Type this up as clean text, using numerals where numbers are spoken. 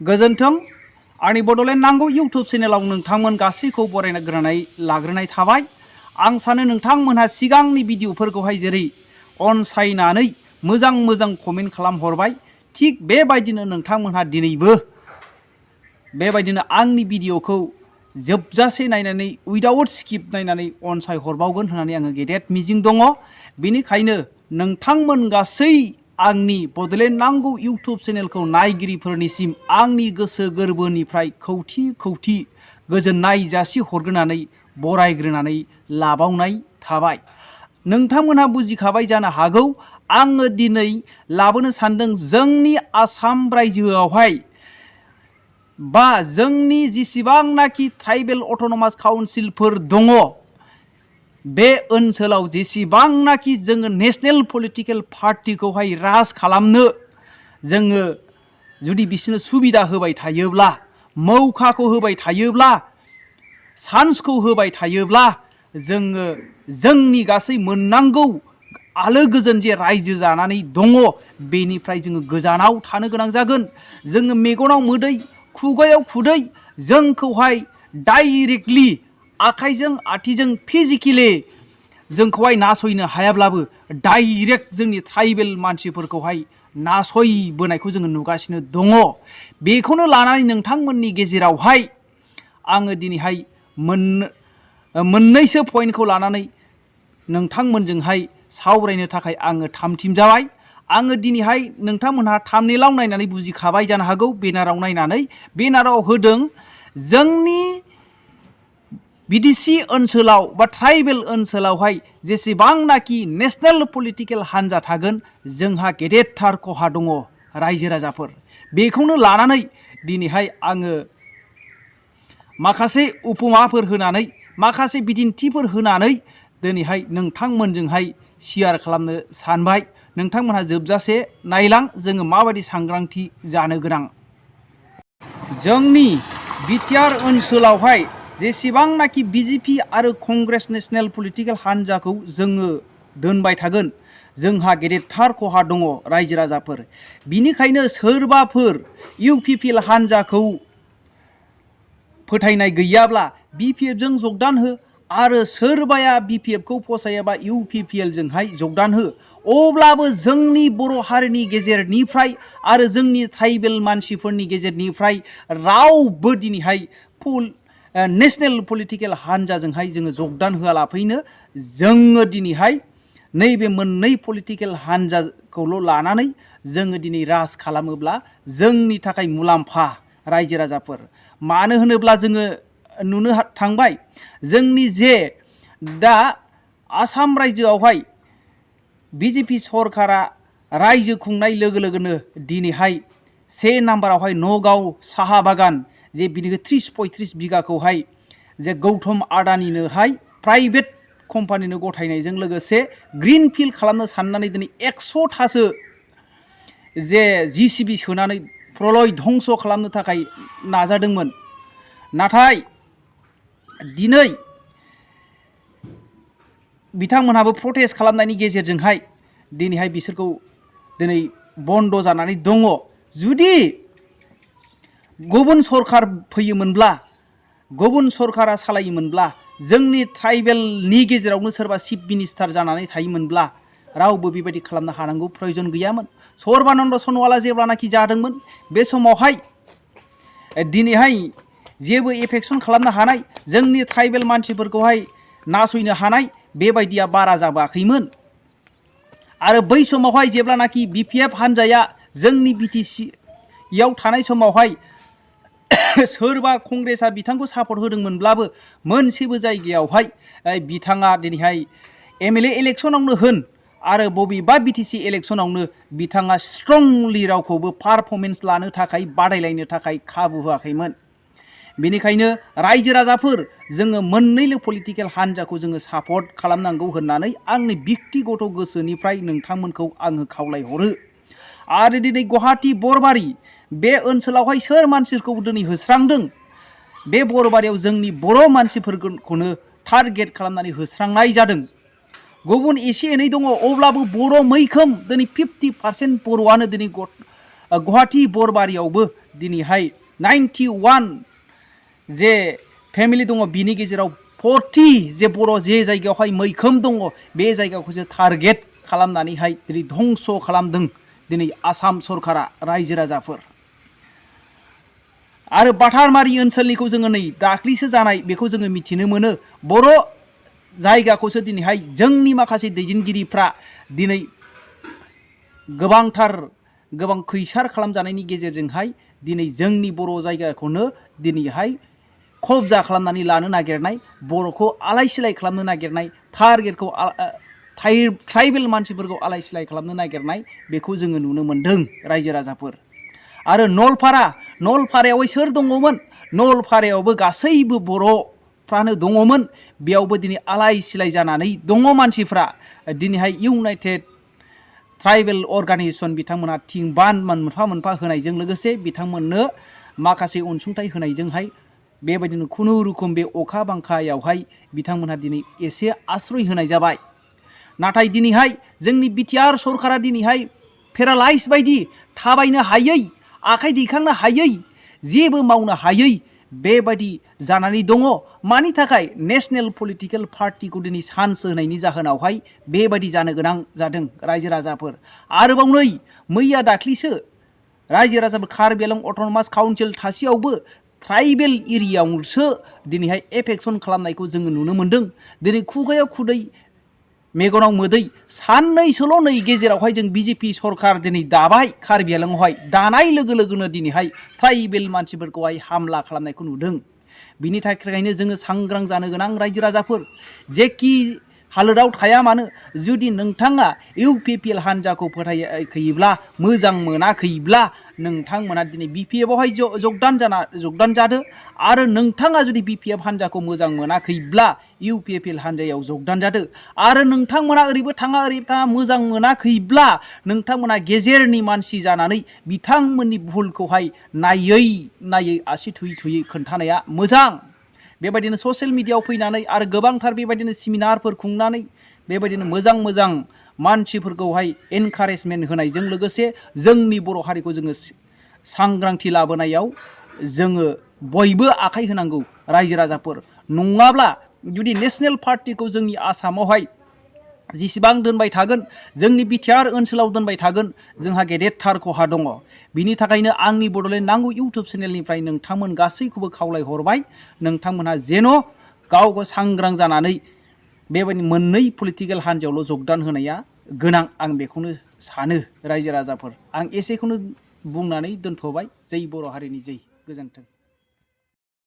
गोजोन्थों आंनि बड'लेण्ड नांगौ इउटुब चेनेलाव नोंथांमोन गासैखौ बरायना लाग्रोनाय थाबाय। आं सानो नोंथांमोनहा सिगांनि भिडिअफोरखौहाय जेरै अनसायनानै मोजां कमेन्ट खालामहरबाय, थिग बेबायदिनो नोंथांमोनहा दिनैबो बेबायदिनो आंनि भिडिअखौ जोबजासे नायनानै उइदाउट स्किप नायनानै अनसायहरबावगोन होननानै आङो गेदेर मिजिं दङ। बेनिखायनो नोंथांमोन गासै आंनि बड'लेण्ड नांगौ इउटुब चेनेलखौ नायगिरिफोरनिसिम आंनि गोसो गोरबोनिफ्राय खौथि गोजोननाय जासिहरग्रोनानै बरायग्रोनानै लाबावनाय थाबाय। नोंथांमोनहा बुजिखाबाय जानो हागौ आङो दिनै लाबोनो सानदों जोंनि आसाम रायजोआवहाय बा जोंनि जेसेबांनाखि ट्राइबेल अट'नमास काउन्सिलफोर दङ, बे ओनसोलाव जेसेबांनाखि जोङो नेशनेल पलिटिकेल पार्टिखौहाय राज खालामनो जोङो जुदि बिसोरनो सुबिदा होबाय थायोब्ला, मौखाखौ होबाय थायोब्ला, चान्सखौ होबाय थायोब्ला जोङो जोंनि गासै मोननांगौ आलो गोजोन जे रायजो जानानै दङ बेनिफ्राय जोङो गोजानाव थानो गोनां जागोन। जोङो मेगनाव मोदै खुगायाव खुदै जोंखौहाय डाइरेक्टलि आखाइजों आथिजों फिजिकेलि जोंखौहाय नासयनो हायाब्लाबो डाइरेक्ट जोंनि ट्राइबेल मानसिफोरखौहाय नासयबोनायखौ जोङो नुगासिनो दङ। बेखौनो लानानै नोंथांमोननि गेजेरावहाय आङो दिनैहाय मोननैसो पइन्टखौ लानानै नोंथांमोनजोंहाय सावरायनो थाखाय आङो थामथिम जाबाय। आङो दिनैहाय नोंथांमोनहा थाम्बनेइलाव नायनानै बुजिखाबाय जानो हागौ, बेनाराव नायनानै बेनाराव होदों जोंनि बिटिसि ओनसोलाव बा ट्राइबेल ओनसोलावहाय जेसेबांनाखि नेशनेल पलिटिकेल हान्जा थागोन जोंहा गेदेरथार खहा दङ रायजो राजाफोर। बेखौनो लानानै दिनैहाय आङो माखासे उपमाफोर होनानै माखासे बिदिन्थिफोर होनानै दिनैहाय नोंथांमोनजोंहाय शेयार खालामनो सानबाय। नोंथांमोनहा जोबजासे नायलां जोङो माबायदि सांग्रांथि जानो गोनां। जोंनि बिटिआर ओनसोलावहाय जेसेबांनाखि बिजेपि आरो कंग्रेस नेशनेल पलिटिकेल हान्जाखौ जोङो दोनबाय थागोन जोंहा गेदेरथार खहा दङ रायजो राजाफोर। बिनिखायनो सोरबाफोर इउपिपिएल हान्जाखौ फोथायनाय गैयाब्ला बिपिएफजों जगदान हो, आरो सोरबाया बिपिएफखौ फसायाबा इउपिपिएलजोंहाय जगदान हो। अब्लाबो जोंनि बर' हारिनि गेजेरनिफ्राय आरो जोंनि ट्राइबेल मानसिफोरनि गेजेरनिफ्राय रावबो दिनैहाय नेशनेल पलिटिकेल हान्जाजोंहाय जोङो जगदान होआलाफैनो जोङो दिनैहाय नैबे मोननै पलिटिकेल हान्जाखौल' लानानै जोङो दिनै राज खालामोब्ला जोंनि थाखाय मुलाम्फा रायजो राजाफोर। मानो होनोब्ला जोङो नुनो थांबाय जोंनि जे दा आसाम रायजोआवहाय बिजेपि सरकारा रायजो खुंनाय लोगो लोगोनो दिनैहाय 1 नाम्बारावहाय नगाव साहा बागान जे बिनिखौ 30-35 बिगाखौहाय जे गौतम आडानिनोहाय प्राइभेट कम्पानिनो गथायनायजों लोगोसे ग्रिन फिल्ड खालामनो साननानै दिनै 100थासो जे जिसिबि सोनानै प्रलय धंस खालामनो थाखाय नाजादोंमोन। नाथाय दिनै बिथांमोनहाबो प्रटेस्ट खालामनायनि गेजेरजोंहाय दिनैहाय बिसोरखौ दिनै बन्द जानानै दङ। जुदि गुबुन सरकार फैयोमोनब्ला, गुबुन सरकारा सालायोमोनब्ला, जोंनि ट्राइबेलनि गेजेरावनो सोरबा चिफ मिनिस्टार जानानै थायोमोनब्ला रावबो बेबायदि खालामनो हानांगौ प्रयजन गैयामोन। सर्बानन्द सन'वाला जेब्लानाखि जादोंमोन बे समावहाय दिनैहाय जेबो एफेक्सन खालामनो हानाय, जोंनि ट्राइबेल मानसिफोरखौहाय नासयनो हानाय बेबायदिया बारा जाबाखैमोन। आरो बै समावहाय जेब्लानाखि बिपिएफ हान्जाया जोंनि बिटिसियाव थानाय समावहाय सोरबा कंग्रेसा बिथांखौ सापर्ट होदोंमोनब्लाबो मोनसेबो जायगायावहाय बिथाङा दिनैहाय एमएलए इलेक्सनावनो होन आरो बबेबा बिटिसि इलेक्सनावनो बिथाङा स्ट्रंलि रावखौबो पारफरमेन्स लानो थाखाय बादायलायनो थाखाय खाबु होआखैमोन। बेनिखायनो रायजो राजाफोर जोङो मोननैल' पलिटिकेल हान्जाखौ जोङो सापर्ट खालामनांगौ होननानै आंनि व्यक्तिगत गोसोनिफ्राय नोंथांमोनखौ आङो खावलायहरो। आरो दिनै गुवाहाटी बरबारि बे ओनसोलावहाय सोर मानसिखौ दिनै होस्रांदों? बे बरबारियाव जोंनि बर' मानसिफोरखौनो टारगेट खालामनानै होस्रांनाय जादों। गुबुन एसे एनै दङ, अब्लाबो बर' मैखोम दिनै 50% बर'आनो दिनै गुवाहाटी बरबारियावबो दिनैहाय 91 जे फेमिलि दङ बिनि गेजेराव 40 जे बर' जे जायगायावहाय मैखोम दङ बे जायगाखौसो टारगेट खालामनानैहाय दिनै धंस खालामदों दिनै आसाम सरकारा रायजो राजाफोर। आरो बाटारमारि ओनसोलनिखौ जोङो नै दाख्लिसो जानाय बेखौ जोङो मिथिनो मोनो बर' जायगाखौसो दिनैहाय जोंनि माखासे दैदेनगिरिफ्रा दिनै गोबां खैसार खालामजानायनि गेजेरजोंहाय दिनै जोंनि बर' जायगाखौनो दिनैहाय खबजा खालामनानै लानो नागिरनाय, बर'खौ आलाय सिलाय खालामनो नागिरनाय, टारगेटखौ ट्राइबेल मानसिफोरखौ आलाय सिलाय खालामनो नागिरनाय बेखौ जोङो नुनो मोन्दों रायजो राजाफोर। आरो नलपारायाव सोर दङमोन? नलपारायावबो गासैबो बर'फ्रानो दङमोन। बेयावबो दिनै आलाय सिलाय जानानै दङ मानसिफ्रा। दिनैहाय इउनाइटेड ट्राइबेल अर्गानाइजेसन बिथांमोना थिं बान मोनफा मोनफा होनायजों लोगोसे बिथांमोननो माखासे अनसुंथाइ होनायजोंहाय बेबायदिनो खुनुरुखुम बे अखा बांखायावहाय बिथांमोनहा दिनै एसे आश्रय होनाय जाबाय। नाथाय दिनैहाय जोंनि बिटिआर सरकारा दिनैहाय पेरालाइज बायदि थाबायनो हायै, आखाइ दैखांनो हायै, जेबो मावनो हायै बेबायदि जानानै दङ। मानि थाखाय? नेशनेल पलिटिकेल पार्टिखौ दिनै चान्स होनायनि जाहोनावहाय बेबायदि जानो गोनां जादों रायजो राजाफोर। आरोबाव नै मैया दाख्लिसो रायजो राजाफोर कार्बि आंलं अट'नमास काउन्सिल थासेयावबो ट्राइबेल एरियायावसो दिनैहाय एफेक्सन खालामनायखौ जोङो नुनो मोन्दों। दिनै खुगायाव खुदै मेगनाव मोदै साननैसोल' नै गेजेरावहाय जों BJP सरकार दिनै दाबाय कार्बि आंलंआवहाय दानाय लोगो लोगोनो दिनैहाय ट्राइबेल मानसिफोरखौहाय हामला खालामनायखौ नुदों। बिनि थाखायनो जोङो सांग्रां जानो गोनां रायजो राजाफोर। जेखि हालोदाव थाया मानो जुदि नोंथाङा UPPL हान्जाखौ फोथायाखैब्ला, मोजां मोनाखैब्ला नोंथांमोना दिनै BPFआवहाय जगदान जादो। आरो नोंथाङा जुदि BPF हान्जाखौ मोजां मोनाखैब्ला UPPL हान्जायाव जगदान जादो। आरो नोंथांमोना ओरैबो थाङा ओरैबो थाङा मोजां मोनाखैब्ला नोंथांमोना गेजेरनि मानसि जानानै बिथांमोननि भुलखौहाय नायै आसि थुयै खोन्थानाया मोजां। बेबायदिनो ससियेल मिडियायाव फैनानै आरो गोबांथार बेबायदिनो सेमिनारफोर खुंनानै बेबायदिनो मोजां मानसिफोरखौहाय एनकारेजमेन्ट होनायजों लोगोसे जोंनि बर' हारिखौ जोङो सांग्रांथि लाबोनायाव जोङो बयबो आखाइ होनांगौ रायजो राजाफोर। नङाब्ला जुदि नेशनेल पार्टिखौ जोंनि आसामावहाय जेसेबां दोनबाय थागोन, जोंनि बिटिआर ओनसोलाव दोनबाय थागोन, जोंहा गेदेरथार खहा दङ। बिनि थाखायनो आंनि बड'लेण्ड नांगौ इउटुब चेनेलनिफ्राय नोंथांमोन गासैखौबो खावलायहरबाय, नोंथांमोनहा जेन' गावखौ सांग्रां जानानै बेबायदि मोननै पलिटिकेल हान्जायावल' जगदान होनाया गोनां, आं बेखौनो सानो रायजो राजाफोर। आं एसेखौनो बुंनानै दोनथ'बाय। जै बर' हारिनि जै। गोजोन्थों।